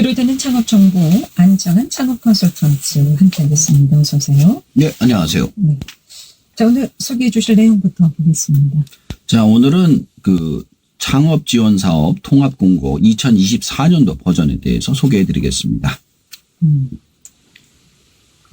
비롯되는 창업 정보, 안정한 창업 컨설턴트 함께하겠습니다. 어서 오세요. 네, 안녕하세요. 네. 자, 오늘 소개해 주실 내용부터 보겠습니다. 자, 오늘은 그 창업 지원 사업 통합 공고 2024년도 버전에 대해서 소개해 드리겠습니다.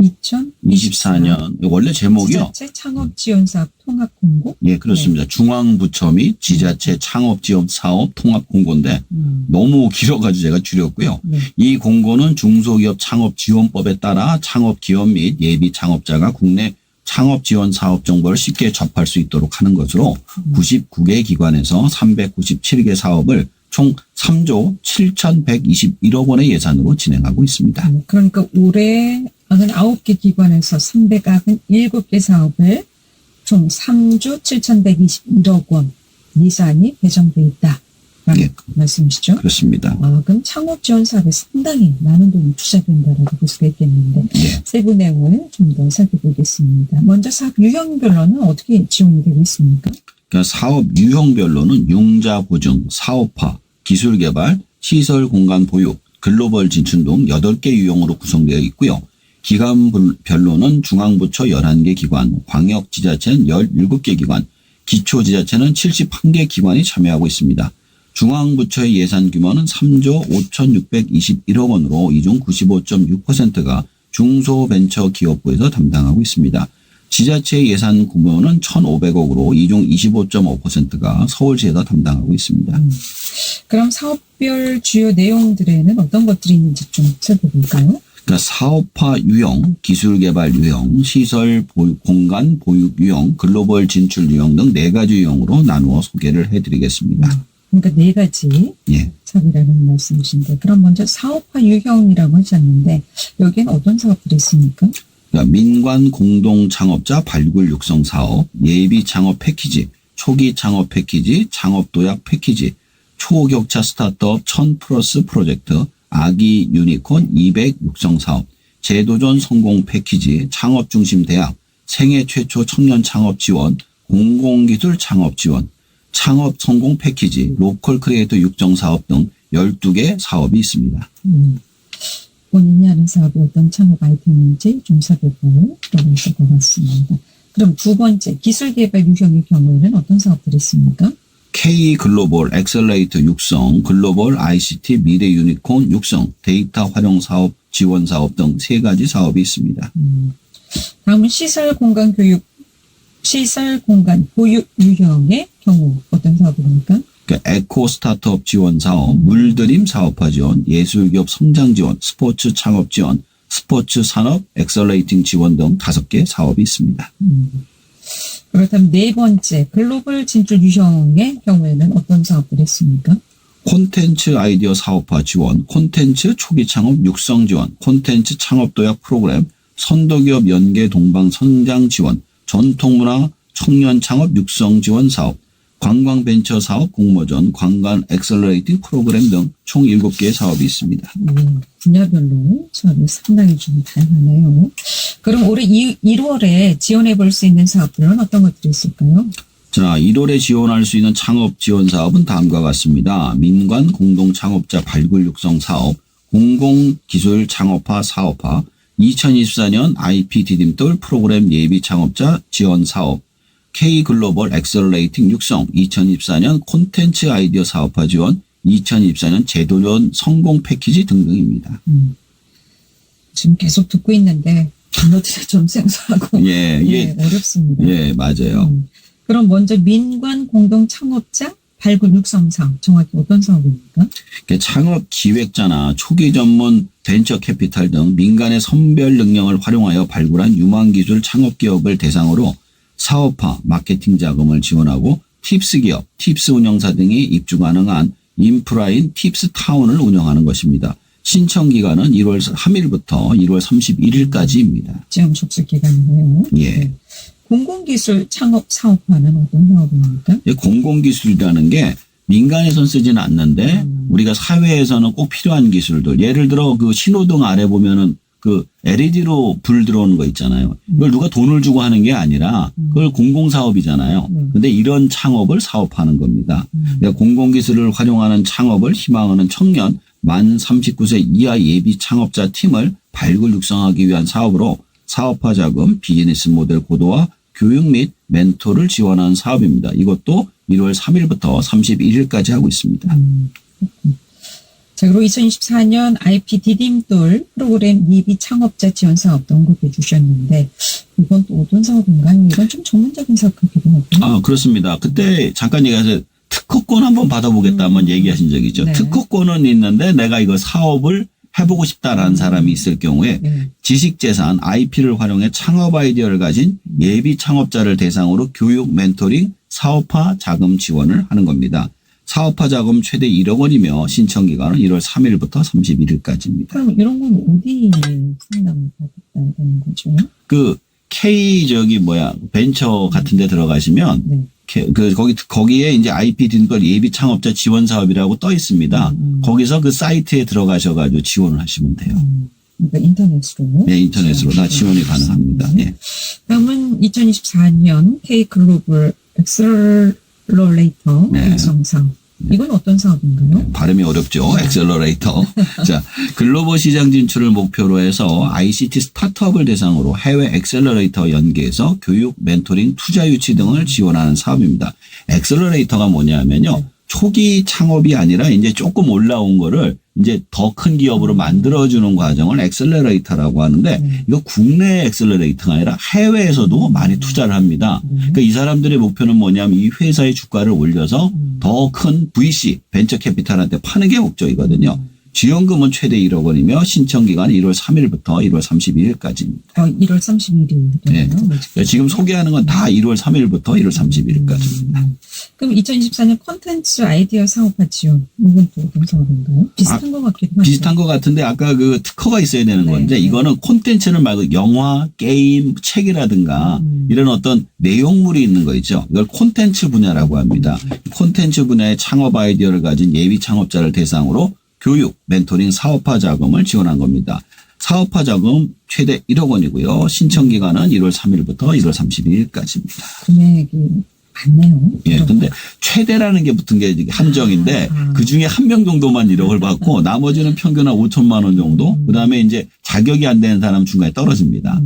2024년 원래 제목이요. 지자체 창업 지원 사업 통합 공고? 예, 그렇습니다. 네. 중앙부처 및 지자체 창업 지원 사업 통합 공고인데 너무 길어가지고 제가 줄였고요. 네. 이 공고는 중소기업 창업 지원법에 따라 창업 기업 및 예비 창업자가 국내 창업 지원 사업 정보를 쉽게 접할 수 있도록 하는 것으로 99개 기관에서 397개 사업을 총 3조 7,121억 원의 예산으로 진행하고 있습니다. 그러니까 올해 99개 기관에서 397개 사업을 총 3조 7,121억 원 예산이 배정돼 있다라는 예, 말씀이시죠? 그렇습니다. 그럼 창업 지원 사업에 상당히 많은 돈이 투자된다라고 볼 수가 있겠는데 네. 세부 내용을 좀 더 살펴보겠습니다. 먼저 사업 유형별로는 어떻게 지원이 되고 있습니까? 그러니까 사업 유형별로는 융자 보증, 사업화, 기술 개발, 시설 공간 보육, 글로벌 진출 등 8개 유형으로 구성되어 있고요. 기관별로는 중앙부처 11개 기관, 광역지자체는 17개 기관, 기초지자체는 71개 기관이 참여하고 있습니다. 중앙부처의 예산 규모는 3조 5,621억 원으로 이 중 95.6%가 중소벤처기업부에서 담당하고 있습니다. 지자체의 예산 규모는 1,500억으로 이 중 25.5%가 서울시에서 담당하고 있습니다. 그럼 사업별 주요 내용들에는 어떤 것들이 있는지 좀 살펴볼까요? 그러니까 사업화 유형, 기술 개발 유형, 시설 공간 보육 유형, 글로벌 진출 유형 등 4가지 유형으로 나누어 소개를 해드리겠습니다. 그러니까 4가지 예. 사업이라는 말씀이신데 그럼 먼저 사업화 유형이라고 하셨는데 여기에는 어떤 사업들이 있습니까? 그러니까 민관 공동 창업자 발굴 육성 사업, 예비 창업 패키지, 초기 창업 패키지, 창업 도약 패키지, 초격차 스타트업 1000+ 프로젝트, 아기 유니콘 200 육성 사업, 제도전 성공 패키지, 창업 중심 대학, 생애 최초 청년 창업 지원, 공공기술 창업 지원, 창업 성공 패키지, 로컬 크리에이터 육성 사업 등 12개 사업이 있습니다. 본인이 하는 사업이 어떤 창업 아이템인지 좀 살펴볼 필요가 있을 것 같습니다. 그럼 두 번째 기술개발 유형의 경우에는 어떤 사업들이 있습니까? K 글로벌 엑셀레이터 육성, 글로벌 ICT 미래 유니콘 육성, 데이터 활용 사업, 지원 사업 등 3가지 사업이 있습니다. 다음은 시설 공간 보육 유형의 경우 어떤 사업입니까? 그러니까 에코 스타트업 지원 사업, 물드림 사업화 지원, 예술기업 성장 지원, 스포츠 창업 지원, 스포츠 산업 엑셀레이팅 지원 등 5개 사업이 있습니다. 그렇다면 4번째 글로벌 진출 유형의 경우에는 어떤 사업들이 있습니까? 콘텐츠 아이디어 사업화 지원, 콘텐츠 초기 창업 육성 지원, 콘텐츠 창업 도약 프로그램, 선도기업 연계 동방 성장 지원, 전통문화 청년 창업 육성 지원 사업, 관광 벤처 사업 공모전, 관광 엑셀러레이팅 프로그램 등 총 7개의 사업이 있습니다. 분야별로 사업이 상당히 좀 다양하네요. 그럼 올해 1월에 지원해 볼 수 있는 사업들은 어떤 것들이 있을까요? 자, 1월에 지원할 수 있는 창업 지원 사업은 다음과 같습니다. 민관 공동 창업자 발굴 육성 사업, 공공기술 창업화 사업화, 2024년 IP디딤돌 프로그램 예비 창업자 지원 사업, K 글로벌 엑셀레이팅 육성, 2024년 콘텐츠 아이디어 사업화 지원, 2024년 제도전 성공 패키지 등등입니다. 지금 계속 듣고 있는데 단어들이 좀 생소하고 어렵습니다. 예, 맞아요. 그럼 먼저 민관 공동 창업자 발굴 육성 사업 정확히 어떤 사업입니까? 창업 기획자나 초기 전문 벤처 캐피탈 등 민간의 선별 능력을 활용하여 발굴한 유망기술 창업 기업을 대상으로 사업화, 마케팅 자금을 지원하고 팁스 기업, 팁스 운영사 등이 입주 가능한 인프라인 팁스 타운을 운영하는 것입니다. 신청 기간은 1월 3일부터 1월 31일까지입니다. 지금 접수 기간이네요. 예. 네. 공공기술 창업 사업화는 어떤 사업입니까? 공공기술이라는 게 민간에선 쓰지는 않는데 우리가 사회에서는 꼭 필요한 기술들. 예를 들어 그 신호등 아래 보면은 그 LED로 불 들어오는 거 있잖아요. 이걸 누가 돈을 주고 하는 게 아니라 그걸 공공사업이잖아요. 근데 이런 창업을 사업하는 겁니다. 공공기술을 활용하는 창업을 희망하는 청년, 만 39세 이하 예비 창업자 팀을 발굴 육성하기 위한 사업으로 사업화 자금, 비즈니스 모델 고도화, 교육 및 멘토를 지원하는 사업입니다. 이것도 1월 3일부터 31일까지 하고 있습니다. 자, 그리고 2024년 IP 디딤돌 프로그램 예비 창업자 지원 사업도 언급해 주셨는데, 이건 또 어떤 사업인가요? 이건 좀 전문적인 사업 같기도 하고요. 그렇습니다. 그때 잠깐 얘기해서 특허권 한번 받아보겠다 한번 얘기하신 적이 있죠. 네. 특허권은 있는데 내가 이거 사업을 해보고 싶다라는 사람이 있을 경우에 네. 지식재산 IP를 활용해 창업 아이디어를 가진 예비 창업자를 대상으로 교육, 멘토링, 사업화 자금 지원을 하는 겁니다. 사업화 자금 최대 1억 원이며 신청 기간은 1월 3일부터 31일까지입니다. 그럼 이런 건 어디 상담을 받았다 되는 거죠? 벤처 같은 데 들어가시면 네. 거기에 이제 IP 딘걸 예비 창업자 지원 사업이라고 떠 있습니다. 거기서 그 사이트에 들어가셔가지고 지원을 하시면 돼요. 그러니까 인터넷으로. 네, 인터넷으로 다 지원이 가능합니다. 예. 다음은 2024년 K 글로벌 엑셀러레이터 네. 육성 사업. 이건 어떤 사업인가요? 발음이 어렵죠. 엑셀러레이터. 자, 글로벌 시장 진출을 목표로 해서 ICT 스타트업을 대상으로 해외 엑셀러레이터 연계해서 교육, 멘토링, 투자 유치 등을 지원하는 사업입니다. 엑셀러레이터가 뭐냐면요. 초기 창업이 아니라 이제 조금 올라온 거를 이제 더 큰 기업으로 만들어주는 과정을 엑셀러레이터라고 하는데 이거 국내 엑셀러레이터가 아니라 해외에서도 많이 투자를 합니다. 그러니까 이 사람들의 목표는 뭐냐면 이 회사의 주가를 올려서 더 큰 VC, 벤처 캐피탈한테 파는 게 목적이거든요. 지원금은 최대 1억 원이며 신청 기간은 1월 3일부터 1월 31일까지입니다. 1월 31일이네요. 네. 지금 소개하는 건 다 1월 3일부터 1월 31일까지입니다. 그럼 2024년 콘텐츠 아이디어 사업화 지원, 이건 또 어떤 사업인가요? 비슷한 것 같기도 하죠. 비슷한 것 같은데 아까 그 특허가 있어야 되는 건데 네. 이거는 콘텐츠는 말고 영화, 게임, 책이라든가 이런 어떤 내용물이 있는 거 있죠. 이걸 콘텐츠 분야라고 합니다. 콘텐츠 분야의 창업 아이디어를 가진 예비 창업자를 대상으로 교육, 멘토링, 사업화 자금을 지원한 겁니다. 사업화 자금 최대 1억 원이고요. 신청 기간은 1월 3일부터 1월 31일까지입니다. 금액이 많네요. 예, 근데 최대라는 게 붙은 게 한정인데 그 중에 한 명 정도만 1억을 받고 나머지는 평균 한 5천만 원 정도. 그다음에 이제 자격이 안 되는 사람 중간에 떨어집니다.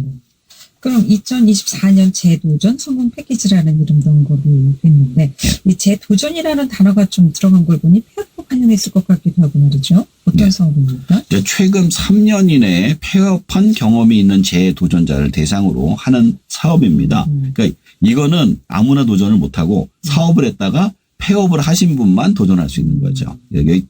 그럼 2024년 재도전 성공 패키지라는 이름도 언급이 됐는데 이 재도전이라는 단어가 좀 들어간 걸 보니 폐업도 반영했을 것 같기도 하고 말이죠. 어떤 사업입니까? 최근 3년 이내에 폐업한 경험이 있는 재도전자를 대상으로 하는 사업입니다. 그러니까 이거는 아무나 도전을 못하고 사업을 했다가 폐업을 하신 분만 도전할 수 있는 거죠.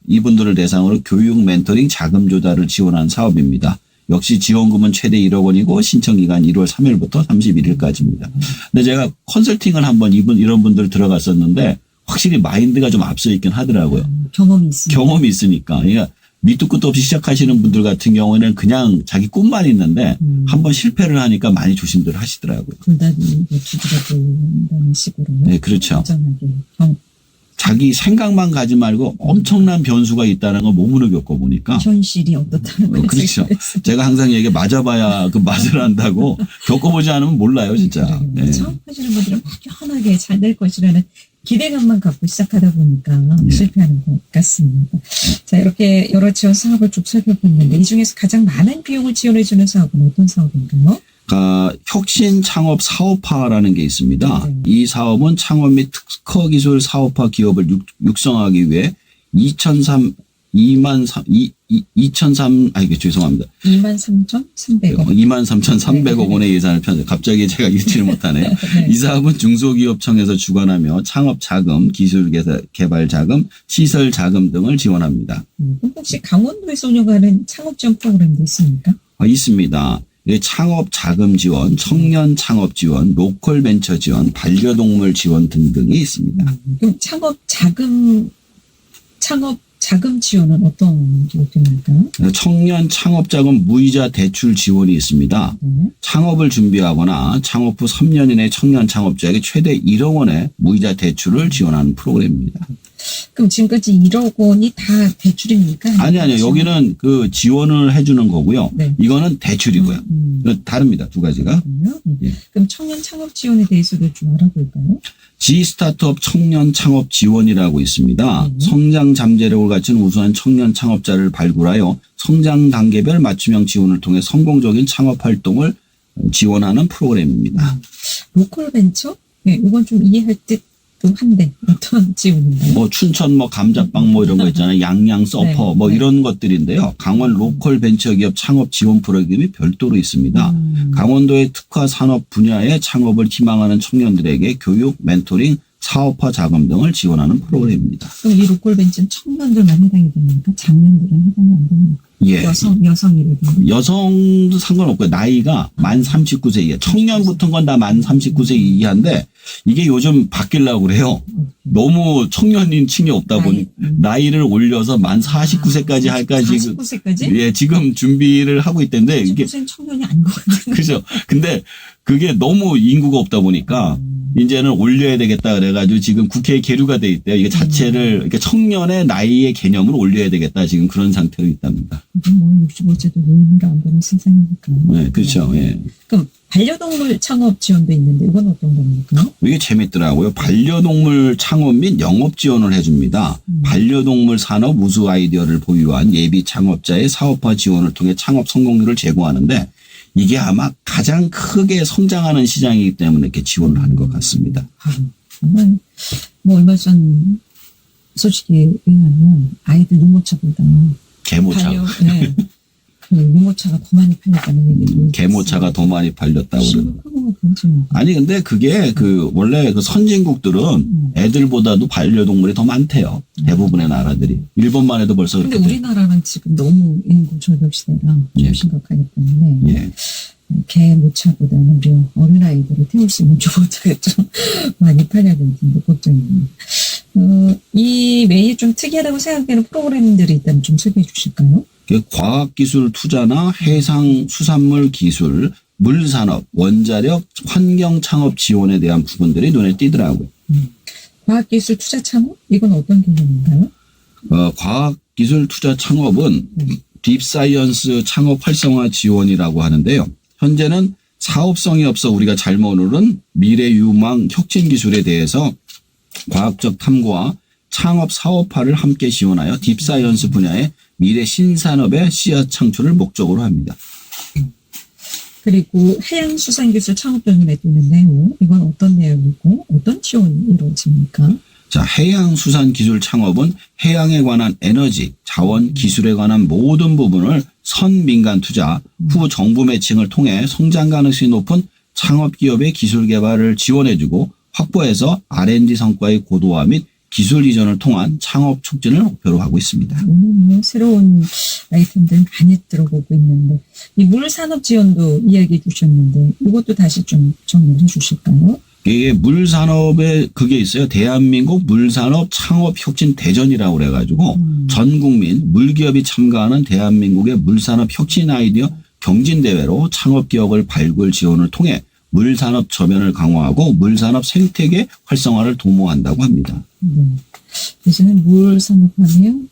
이분들을 대상으로 교육, 멘토링, 자금 조달을 지원한 사업입니다. 역시 지원금은 최대 1억 원이고 신청 기간 1월 3일부터 31일까지입니다. 근데 제가 컨설팅을 한번 이런 분들 들어갔었는데 확실히 마인드가 좀 앞서 있긴 하더라고요. 경험이 있으니까. 그러니까 밑도 끝도 없이 시작하시는 분들 같은 경우에는 그냥 자기 꿈만 있는데 한번 실패를 하니까 많이 조심들 하시더라고요. 불닭이 두드러져 온다는 식으로. 네, 그렇죠. 안전하게 자기 생각만 가지 말고 엄청난 변수가 있다는 걸 몸으로 겪어보니까. 현실이 어떻다는 걸. 그렇죠. 제가 항상 얘기해 맞아봐야 그 맛을 안다고 겪어보지 않으면 몰라요, 진짜. 네. 사업하시는 분들은 막연하게 잘 될 것이라는 기대감만 갖고 시작하다 보니까 실패하는 것 같습니다. 자, 이렇게 여러 지원 사업을 쭉 살펴봤는데 이 중에서 가장 많은 비용을 지원해 주는 사업은 어떤 사업인가요? 혁신 창업 사업화라는 게 있습니다. 이 사업은 창업 및 특허 기술 사업화 기업을 육성하기 위해 23,300억 원의 예산을 편성. 갑자기 제가 읽지를 못하네요. 네. 이 사업은 중소기업청에서 주관하며 창업 자금, 기술 개발 자금, 시설 자금 등을 지원합니다. 혹시 강원도에서 운영하는 창업 지원 프로그램도 있습니까? 있습니다. 창업 자금 지원, 청년 창업 지원, 로컬 벤처 지원, 반려동물 지원 등등이 있습니다. 그럼 창업 자금 지원은 어떤 게 되나요? 있습니까? 청년 창업자금 무이자 대출 지원이 있습니다. 네. 창업을 준비하거나 창업 후 3년 이내 청년 창업자에게 최대 1억 원의 무이자 대출을 지원하는 프로그램입니다. 그럼 지금까지 1억 원이 다 대출입니까? 아니요. 여기는 그 지원을 해주는 거고요. 네. 이거는 대출이고요. 다릅니다. 두 가지가. 예. 그럼 청년 창업 지원에 대해서도 좀 알아볼까요? G스타트업 청년 창업 지원이라고 있습니다. 성장 잠재력을 갖춘 우수한 청년 창업자를 발굴하여 성장 단계별 맞춤형 지원을 통해 성공적인 창업 활동을 지원하는 프로그램입니다. 로컬 벤처? 네, 이건 좀 이해할 듯도 한데 어떤 지원인가요? 뭐 춘천 뭐 감자빵 뭐 이런 거 있잖아요. 양양 서퍼 네, 뭐 네. 이런 것들인데요. 강원 로컬 벤처기업 창업 지원 프로그램이 별도로 있습니다. 강원도의 특화 산업 분야의 창업을 희망하는 청년들에게 교육, 멘토링, 사업화 자금 등을 지원하는 프로그램입니다. 그럼 이 로컬 벤처는 청년들만 해당이 됩니까? 장년들은 해당이 안 됩니까? 예. 여성이라든지. 여성도 상관없고요. 나이가 만 39세 이하. 청년부터인 건 다 만 39세 이하인데 이게 요즘 바뀌려고 그래요. 너무 청년인 층이 없다 보니 나이를 올려서 만 49세까지 할까 지금 49세까지? 예, 지금 준비를 하고 있던데 이게 49세는 청년이 아닌 것 같은데. 그죠. 근데 그게 너무 인구가 없다 보니까 이제는 올려야 되겠다 그래가지고 지금 국회에 계류가 돼 있대요. 이게 자체를 그러니까 청년의 나이의 개념을 올려야 되겠다 지금 그런 상태로 있답니다. 뭐 65세도 노인으로 안 보는 세상이니까. 네, 그렇죠. 예. 그럼 반려동물 창업 지원도 있는데 이건 어떤 겁니까? 이게 재밌더라고요. 반려동물 창업 및 영업 지원을 해줍니다. 반려동물 산업 우수 아이디어를 보유한 예비 창업자의 사업화 지원을 통해 창업 성공률을 제고하는데 이게 아마 가장 크게 성장하는 시장이기 때문에 이렇게 지원을 하는 것 같습니다. 정말 뭐 얼마 전 소식에 의하면 아이들 유모차보다 개모차. 네. 그 유모차가 더 많이 팔렸다는 얘기도 개모차가 더 많이 팔렸다고 그러는. 심각한 것 같은 지금. 아니 근데 그게 그 원래 그 선진국들은 애들보다도 반려동물이 더 많대요. 대부분의 나라들이. 일본만 해도 벌써 근데 그렇게 돼. 우리나라는 지금 너무 인구 절벽 시대라 좀 예. 심각하기 때문에 예. 개모차보다는 우리 어린아이들을 태울 수 있는 유모차가 좀 많이 팔려야 되는데 걱정입니다. 이 메일 좀 특이하다고 생각되는 프로그램들이 있다면 좀 소개해 주실까요? 과학기술 투자나 해상 수산물 기술, 물산업, 원자력, 환경창업 지원에 대한 부분들이 눈에 띄더라고요. 과학기술 투자 창업? 이건 어떤 개념인가요? 과학기술 투자 창업은 딥사이언스 창업 활성화 지원이라고 하는데요. 현재는 사업성이 없어 우리가 잘 모르는 미래 유망 혁신 기술에 대해서 과학적 탐구와 창업 사업화를 함께 지원하여 딥사이언스 분야의 미래 신산업의 씨앗 창출을 목적으로 합니다. 그리고 해양수산기술 창업도 눈에 띄는데요. 이건 어떤 내용이고 어떤 지원이 이루어집니까? 자, 해양수산기술 창업은 해양에 관한 에너지, 자원, 기술에 관한 모든 부분을 선민간 투자, 후 정부 매칭을 통해 성장 가능성이 높은 창업기업의 기술 개발을 지원해주고 확보해서 R&D 성과의 고도화 및 기술 이전을 통한 창업 촉진을 목표로 하고 있습니다. 오늘 뭐 새로운 아이템들 많이 들어보고 있는데 이 물산업 지원도 이야기해 주셨는데 이것도 다시 좀 정리해 주실까요? 이게 물산업에 그게 있어요. 대한민국 물산업 창업 혁신 대전이라고 그래가지고 전 국민 물기업이 참가하는 대한민국의 물산업 혁신 아이디어 경진대회로 창업기업을 발굴 지원을 통해 물산업 저변을 강화하고 물산업 생태계 활성화를 도모한다고 합니다. 네. 예전에 물산업하면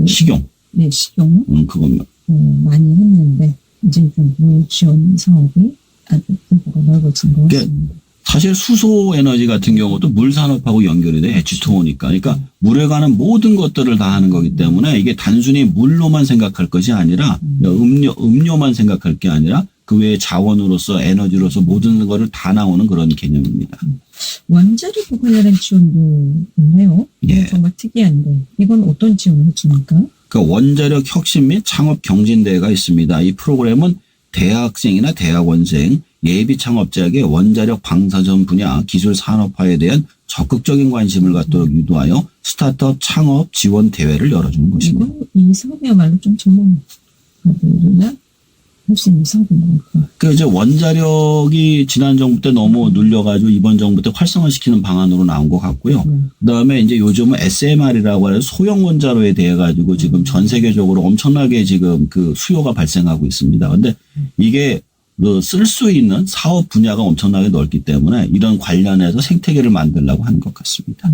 식용. 네, 식용 그겁니다. 많이 했는데 이제 좀 물 지원 사업이 아주 규모가 넓어진 것 같습니다. 사실 수소 에너지 같은 경우도 물산업하고 연결이 돼 H2O니까. 그러니까 물에 관한 모든 것들을 다 하는 거기 때문에 이게 단순히 물로만 생각할 것이 아니라 음료만 생각할 게 아니라 그 외에 자원으로서 에너지로서 모든 거를 다 나오는 그런 개념입니다. 원자력 관련된 지원도 있네요. 예. 정말 특이한데 이건 어떤 지원을 해줍니까? 그 원자력 혁신 및 창업 경진대회가 있습니다. 이 프로그램은 대학생이나 대학원생, 예비 창업자에게 원자력 방사선 분야 기술 산업화에 대한 적극적인 관심을 갖도록 유도하여 스타트업 창업 지원 대회를 열어주는 것입니다. 이 사업이야말로 좀 전문가들이나 할 수 있는 상품 같고. 그 이제 원자력이 지난 정부 때 너무 눌려가지고 이번 정부 때 활성화시키는 방안으로 나온 것 같고요. 그다음에 이제 요즘은 SMR이라고 하는 소형 원자로에 대해 가지고 지금 전 세계적으로 엄청나게 지금 그 수요가 발생하고 있습니다. 근데 이게 쓸 수 있는 사업 분야가 엄청나게 넓기 때문에 이런 관련해서 생태계를 만들려고 하는 것 같습니다.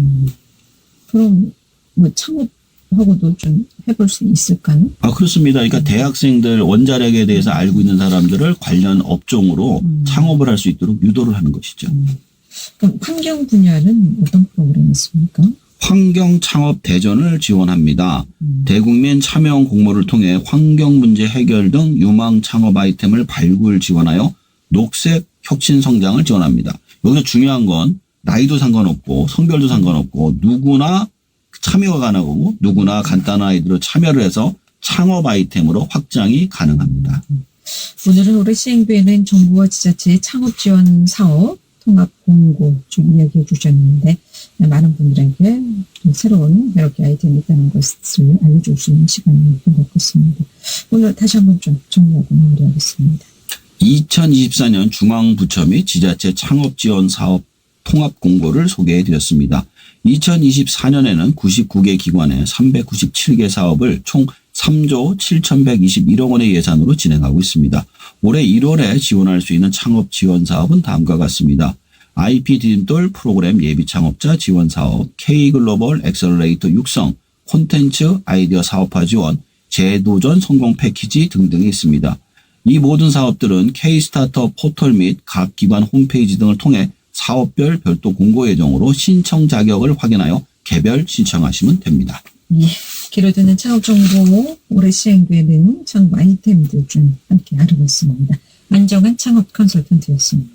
그럼 뭐 창업하고도 좀 해볼 수 있을까요? 그렇습니다. 그러니까 대학생들 원자력에 대해서 알고 있는 사람들을 관련 업종으로 창업을 할 수 있도록 유도를 하는 것이죠. 그럼 환경 분야는 어떤 프로그램이 있습니까? 환경 창업 대전을 지원합니다. 대국민 참여형 공모를 통해 환경 문제 해결 등 유망 창업 아이템을 발굴 지원하여 녹색 혁신 성장을 지원합니다. 여기서 중요한 건 나이도 상관없고 성별도 상관없고 누구나 참여가 가능하고 누구나 간단한 아이디어로 참여를 해서 창업 아이템으로 확장이 가능합니다. 오늘은 올해 시행되는 정부와 지자체의 창업 지원 사업 통합 공고 좀 이야기해 주셨는데 많은 분들에게 새로운 이렇게 아이템이 있다는 것을 알려줄 수 있는 시간이었던 것 같습니다. 오늘 다시 한번 좀 정리하고 마무리하겠습니다. 2024년 중앙부처 및 지자체 창업 지원 사업 통합 공고를 소개해 드렸습니다. 2024년에는 99개 기관에 397개 사업을 총 3조 7,121억 원의 예산으로 진행하고 있습니다. 올해 1월에 지원할 수 있는 창업 지원 사업은 다음과 같습니다. IP 디딤돌 프로그램 예비 창업자 지원 사업, K글로벌 엑셀러레이터 육성, 콘텐츠 아이디어 사업화 지원, 재도전 성공 패키지 등등이 있습니다. 이 모든 사업들은 K-스타트업 포털 및 각 기관 홈페이지 등을 통해 사업별 별도 공고 예정으로 신청 자격을 확인하여 개별 신청하시면 됩니다. 예, 길어지는 창업 정보 올해 시행되는 창업 아이템들 좀 함께 알아봤습니다. 안정환 창업 컨설턴트였습니다.